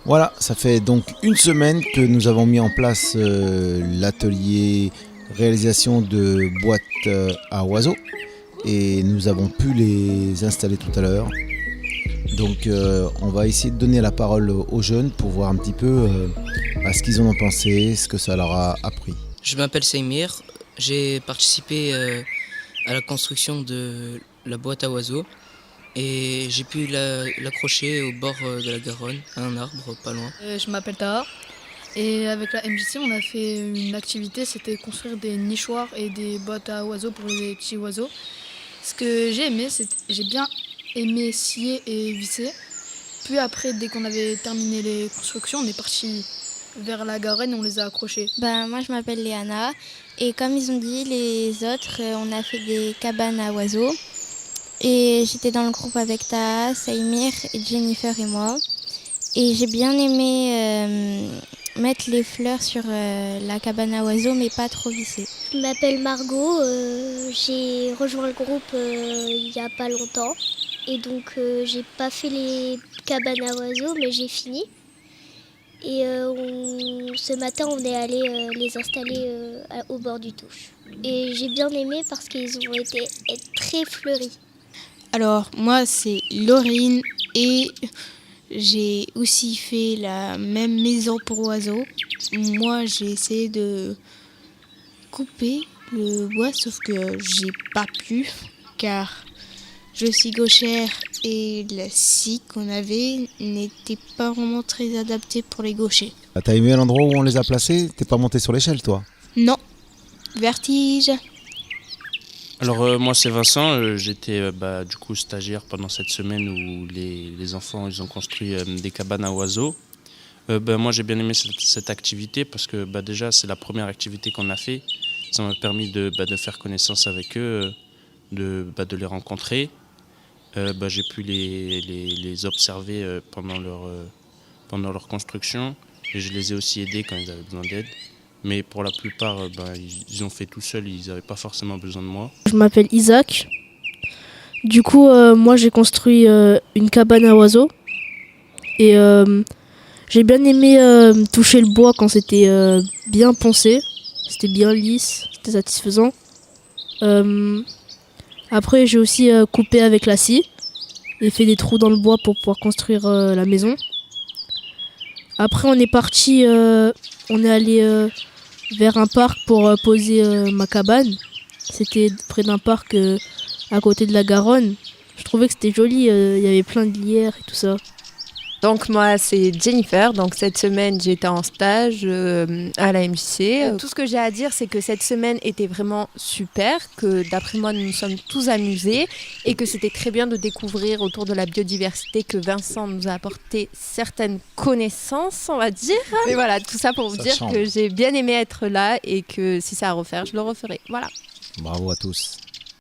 Voilà, ça fait donc une semaine que nous avons mis en place l'atelier réalisation de boîtes à oiseaux et nous avons pu les installer tout à l'heure. Donc on va essayer de donner la parole aux jeunes pour voir un petit peu ce qu'ils en ont pensé, ce que ça leur a appris. Je m'appelle Saïmir, j'ai participé à la construction de la boîte à oiseaux et j'ai pu l'accrocher au bord de la Garonne, à un arbre pas loin. Je m'appelle Taha et avec la MJC on a fait une activité, c'était construire des nichoirs et des boîtes à oiseaux pour les petits oiseaux. Ce que j'ai aimé, j'ai bien aimé scier et visser. Puis après, dès qu'on avait terminé les constructions, on est parti vers la Garonne et on les a accrochés. Moi je m'appelle Léana et comme ils ont dit les autres, on a fait des cabanes à oiseaux. Et j'étais dans le groupe avec Taha, Saïmir, et Jennifer et moi. Et j'ai bien aimé mettre les fleurs sur la cabane à oiseaux, mais pas trop visser. Je m'appelle Margot, j'ai rejoint le groupe il n'y a pas longtemps. Et donc j'ai pas fait les cabanes à oiseaux, mais j'ai fini. Et ce matin, on est allé les installer au bord du Touche. Et j'ai bien aimé parce qu'ils ont été très fleuris. Alors, moi, c'est Laurine et j'ai aussi fait la même maison pour oiseaux. Moi, j'ai essayé de couper le bois, sauf que j'ai pas pu, car je suis gauchère et la scie qu'on avait n'était pas vraiment très adaptée pour les gauchers. T'as aimé l'endroit où on les a placés? T'es pas monté sur l'échelle toi? Non, vertige. Alors moi c'est Vincent, j'étais du coup stagiaire pendant cette semaine où les enfants ils ont construit des cabanes à oiseaux. Moi j'ai bien aimé cette activité parce que déjà c'est la première activité qu'on a fait. Ça m'a permis de faire connaissance avec eux, de les rencontrer. J'ai pu les observer pendant leur construction et je les ai aussi aidés quand ils avaient besoin d'aide. Mais pour la plupart, ils ont fait tout seuls, ils n'avaient pas forcément besoin de moi. Je m'appelle Isaac. Du coup, moi j'ai construit une cabane à oiseaux. Et j'ai bien aimé toucher le bois quand c'était bien poncé. C'était bien lisse, c'était satisfaisant. Après, j'ai aussi coupé avec la scie et fait des trous dans le bois pour pouvoir construire la maison. Après, on est parti, on est allé vers un parc pour poser ma cabane. C'était près d'un parc à côté de la Garonne. Je trouvais que c'était joli, il y avait plein de lierre et tout ça. Donc moi c'est Jennifer, donc cette semaine j'étais en stage à la MJC. Tout ce que j'ai à dire c'est que cette semaine était vraiment super, que d'après moi nous nous sommes tous amusés et que c'était très bien de découvrir autour de la biodiversité, que Vincent nous a apporté certaines connaissances on va dire. Mais voilà, tout ça pour vous dire que j'ai bien aimé être là et que si c'est à refaire je le referai. Voilà. Bravo à tous.